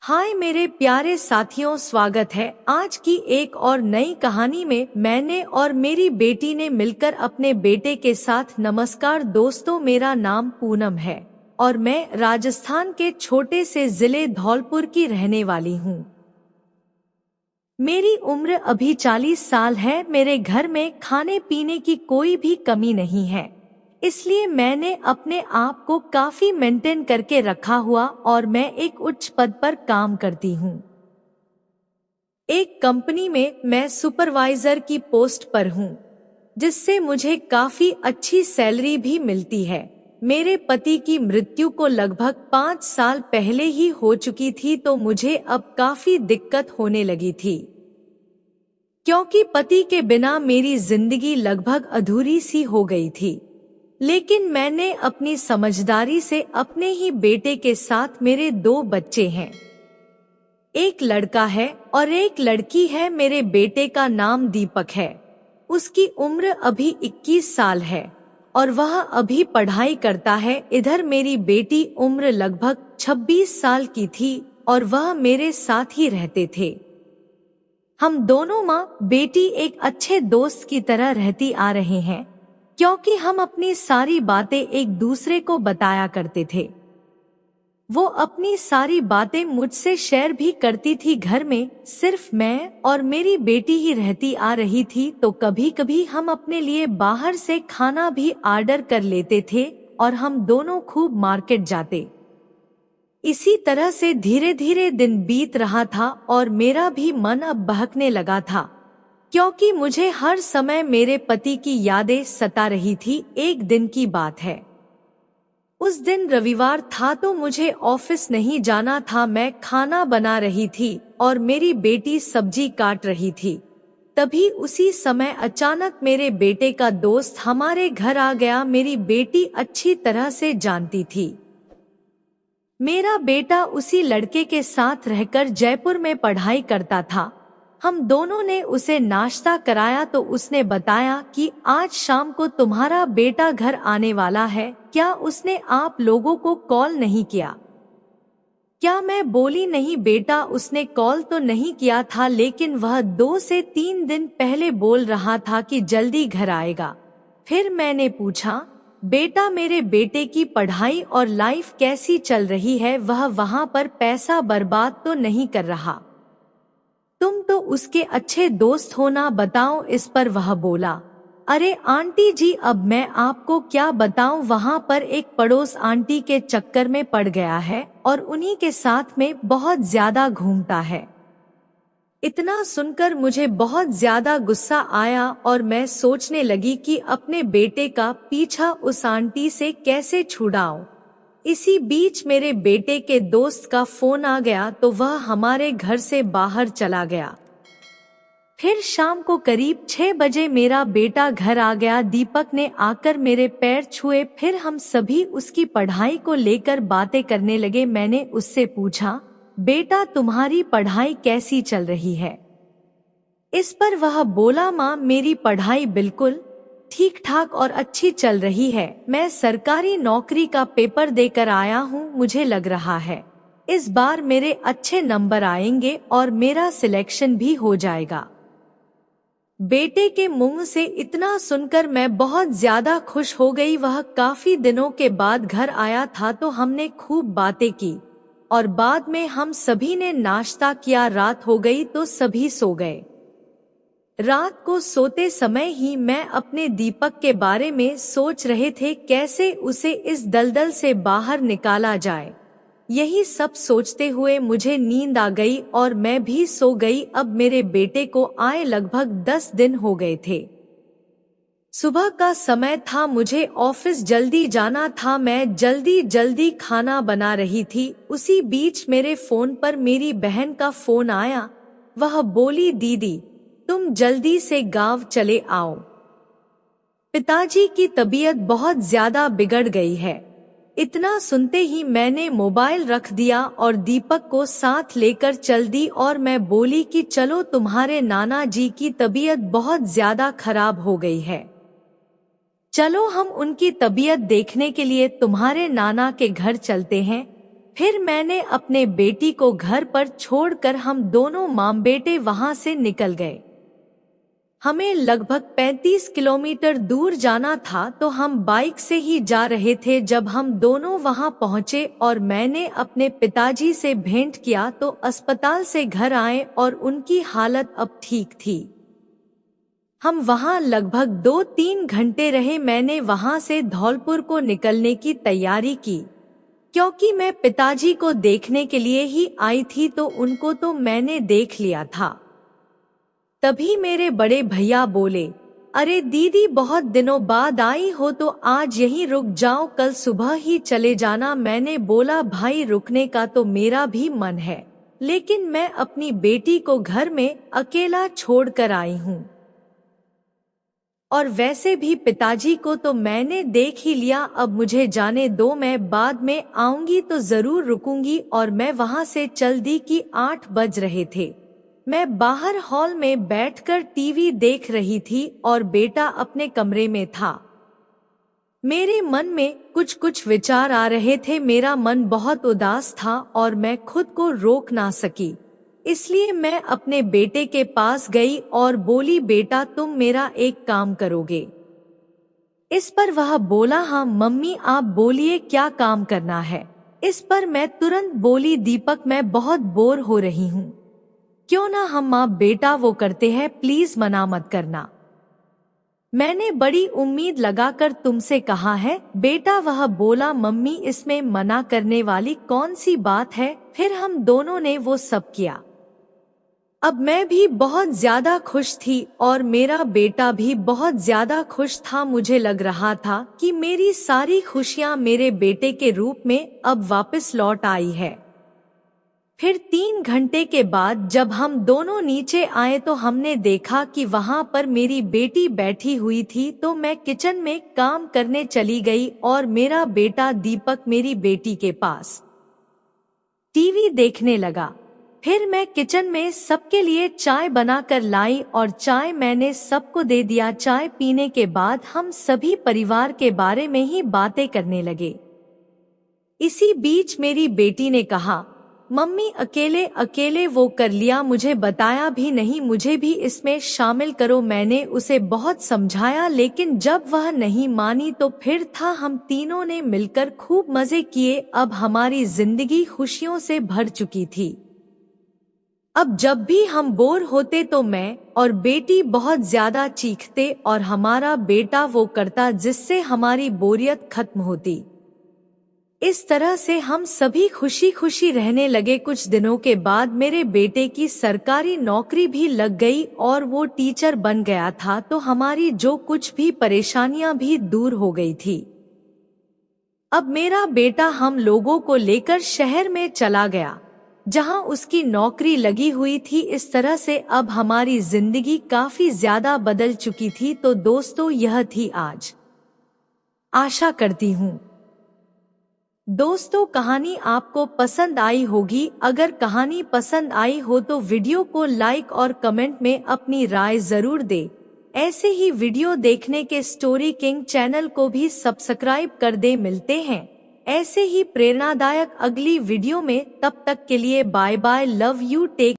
हाय मेरे प्यारे साथियों, स्वागत है आज की एक और नई कहानी में। मैंने और मेरी बेटी ने मिलकर अपने बेटे के साथ। नमस्कार दोस्तों, मेरा नाम पूनम है और मैं राजस्थान के छोटे से जिले धौलपुर की रहने वाली हूँ। मेरी उम्र अभी 40 साल है। मेरे घर में खाने पीने की कोई भी कमी नहीं है, इसलिए मैंने अपने आप को काफी मेंटेन करके रखा हुआ और मैं एक उच्च पद पर काम करती हूँ। एक कंपनी में मैं सुपरवाइजर की पोस्ट पर हूँ, जिससे मुझे काफी अच्छी सैलरी भी मिलती है। मेरे पति की मृत्यु को लगभग 5 साल पहले ही हो चुकी थी, तो मुझे अब काफी दिक्कत होने लगी थी, क्योंकि पति के बिना मेरी जिंदगी लगभग अधूरी सी हो गई थी। लेकिन मैंने अपनी समझदारी से अपने ही बेटे के साथ, मेरे 2 बच्चे हैं, एक लड़का है और एक लड़की है। मेरे बेटे का नाम दीपक है। उसकी उम्र अभी 21 साल है और वह अभी पढ़ाई करता है। इधर मेरी बेटी उम्र लगभग 26 साल की थी और वह मेरे साथ ही रहते थे। हम दोनों माँ बेटी एक अच्छे दोस्त की तरह रहती आ रहे हैं, क्योंकि हम अपनी सारी बातें एक दूसरे को बताया करते थे। वो अपनी सारी बातें मुझसे शेयर भी करती थी। घर में सिर्फ मैं और मेरी बेटी ही रहती आ रही थी, तो कभी कभी हम अपने लिए बाहर से खाना भी ऑर्डर कर लेते थे और हम दोनों खूब मार्केट जाते। इसी तरह से धीरे धीरे दिन बीत रहा था और मेरा भी मन अब बहकने लगा था, क्योंकि मुझे हर समय मेरे पति की यादें सता रही थी। एक दिन की बात है, उस दिन रविवार था, तो मुझे ऑफिस नहीं जाना था। मैं खाना बना रही थी और मेरी बेटी सब्जी काट रही थी। तभी उसी समय अचानक मेरे बेटे का दोस्त हमारे घर आ गया। मेरी बेटी अच्छी तरह से जानती थी, मेरा बेटा उसी लड़के के साथ रहकर जयपुर में पढ़ाई करता था। हम दोनों ने उसे नाश्ता कराया तो उसने बताया कि आज शाम को तुम्हारा बेटा घर आने वाला है, क्या उसने आप लोगों को कॉल नहीं किया? क्या मैं बोली नहीं बेटा, उसने कॉल तो नहीं किया था, लेकिन वह 2 से 3 दिन पहले बोल रहा था कि जल्दी घर आएगा। फिर मैंने पूछा, बेटा मेरे बेटे की पढ़ाई और लाइफ कैसी चल रही है? वह वहाँ पर पैसा बर्बाद तो नहीं कर रहा? तुम तो उसके अच्छे दोस्त हो ना, बताओ। इस पर वह बोला, अरे आंटी जी, अब मैं आपको क्या बताऊं, वहाँ पर एक पड़ोस आंटी के चक्कर में पड़ गया है और उन्हीं के साथ में बहुत ज्यादा घूमता है। इतना सुनकर मुझे बहुत ज्यादा गुस्सा आया और मैं सोचने लगी कि अपने बेटे का पीछा उस आंटी से कैसे छुड़ाऊं। इसी बीच मेरे बेटे के दोस्त का फोन आ गया, तो वह हमारे घर से बाहर चला गया। फिर शाम को करीब 6 बजे मेरा बेटा घर आ गया। दीपक ने आकर मेरे पैर छुए, फिर हम सभी उसकी पढ़ाई को लेकर बातें करने लगे। मैंने उससे पूछा, बेटा तुम्हारी पढ़ाई कैसी चल रही है? इस पर वह बोला, माँ मेरी पढ़ाई बिल्कुल ठीक ठाक और अच्छी चल रही है। मैं सरकारी नौकरी का पेपर देकर आया हूँ। मुझे लग रहा है इस बार मेरे अच्छे नंबर आएंगे और मेरा सिलेक्शन भी हो जाएगा। बेटे के मुंह से इतना सुनकर मैं बहुत ज्यादा खुश हो गई। वह काफी दिनों के बाद घर आया था, तो हमने खूब बातें की और बाद में हम सभी ने नाश्ता किया। रात हो गई तो सभी सो गए। रात को सोते समय ही मैं अपने दीपक के बारे में सोच रहे थे, कैसे उसे इस दलदल से बाहर निकाला जाए। यही सब सोचते हुए मुझे नींद आ गई और मैं भी सो गई। अब मेरे बेटे को आए लगभग 10 दिन हो गए थे। सुबह का समय था, मुझे ऑफिस जल्दी जाना था। मैं जल्दी जल्दी खाना बना रही थी। उसी बीच मेरे फोन पर मेरी बहन का फोन आया। वह बोली, दीदी तुम जल्दी से गांव चले आओ, पिताजी की तबीयत बहुत ज्यादा बिगड़ गई है। इतना सुनते ही मैंने मोबाइल रख दिया और दीपक को साथ लेकर चल दी और मैं बोली कि चलो, तुम्हारे नाना जी की तबीयत बहुत ज्यादा खराब हो गई है, चलो हम उनकी तबीयत देखने के लिए तुम्हारे नाना के घर चलते हैं। फिर मैंने अपने बेटी को घर पर छोड़कर हम दोनों माँ बेटे वहां से निकल गए। हमें लगभग 35 किलोमीटर दूर जाना था तो हम बाइक से ही जा रहे थे जब हम दोनों वहां पहुंचे और मैंने अपने पिताजी से भेंट किया तो अस्पताल से घर आए और उनकी हालत अब ठीक थी। हम वहां लगभग 2-3 घंटे रहे। मैंने वहां से धौलपुर को निकलने की तैयारी की क्योंकि मैं पिताजी को देखने के लिए ही आई थी, तो उनको तो मैंने देख लिया था। तभी मेरे बड़े भैया बोले, अरे दीदी बहुत दिनों बाद आई हो तो आज यहीं रुक जाओ, कल सुबह ही चले जाना। मैंने बोला भाई रुकने का तो मेरा भी मन है, लेकिन मैं अपनी बेटी को घर में अकेला छोड़कर आई हूँ और वैसे भी पिताजी को तो मैंने देख ही लिया, अब मुझे जाने दो, मैं बाद में आऊंगी तो जरूर रुकूंगी। और मैं वहां से चल दी कि 8 बज रहे थे। मैं बाहर हॉल में बैठकर टीवी देख रही थी और बेटा अपने कमरे में था। मेरे मन में कुछ कुछ विचार आ रहे थे। मेरा मन बहुत उदास था और मैं खुद को रोक ना सकी, इसलिए मैं अपने बेटे के पास गई और बोली, बेटा तुम मेरा एक काम करोगे? इस पर वह बोला, हाँ मम्मी आप बोलिए क्या काम करना है। इस पर मैं तुरंत बोली, दीपक मैं बहुत बोर हो रही हूँ, क्यों ना हम माँ बेटा वो करते हैं, प्लीज मना मत करना। मैंने बड़ी उम्मीद लगाकर तुमसे कहा है बेटा। वह बोला, मम्मी इसमें मना करने वाली कौन सी बात है। फिर हम दोनों ने वो सब किया। अब मैं भी बहुत ज्यादा खुश थी और मेरा बेटा भी बहुत ज्यादा खुश था। मुझे लग रहा था कि मेरी सारी खुशियां मेरे बेटे के रूप में अब वापस लौट आई है। फिर 3 घंटे के बाद जब हम दोनों नीचे आए तो हमने देखा कि वहां पर मेरी बेटी बैठी हुई थी, तो मैं किचन में काम करने चली गई और मेरा बेटा दीपक मेरी बेटी के पास टीवी देखने लगा। फिर मैं किचन में सबके लिए चाय बनाकर लाई और चाय मैंने सबको दे दिया। चाय पीने के बाद हम सभी परिवार के बारे में ही बातें करने लगे। इसी बीच मेरी बेटी ने कहा, मम्मी अकेले अकेले वो कर लिया, मुझे बताया भी नहीं, मुझे भी इसमें शामिल करो। मैंने उसे बहुत समझाया लेकिन जब वह नहीं मानी तो फिर था, हम तीनों ने मिलकर खूब मजे किए। अब हमारी जिंदगी खुशियों से भर चुकी थी। अब जब भी हम बोर होते तो मैं और बेटी बहुत ज्यादा चीखते और हमारा बेटा वो करता जिससे हमारी बोरियत खत्म होती। इस तरह से हम सभी खुशी खुशी रहने लगे। कुछ दिनों के बाद मेरे बेटे की सरकारी नौकरी भी लग गई और वो टीचर बन गया था, तो हमारी जो कुछ भी परेशानियां भी दूर हो गई थी। अब मेरा बेटा हम लोगों को लेकर शहर में चला गया जहां उसकी नौकरी लगी हुई थी। इस तरह से अब हमारी जिंदगी काफी ज्यादा बदल चुकी थी। तो दोस्तों यह थी आज। आशा करती हूँ दोस्तों कहानी आपको पसंद आई होगी। अगर कहानी पसंद आई हो तो वीडियो को लाइक और कमेंट में अपनी राय जरूर दे। ऐसे ही वीडियो देखने के स्टोरी किंग चैनल को भी सब्सक्राइब कर दे। मिलते हैं ऐसे ही प्रेरणादायक अगली वीडियो में, तब तक के लिए bye bye, love you, take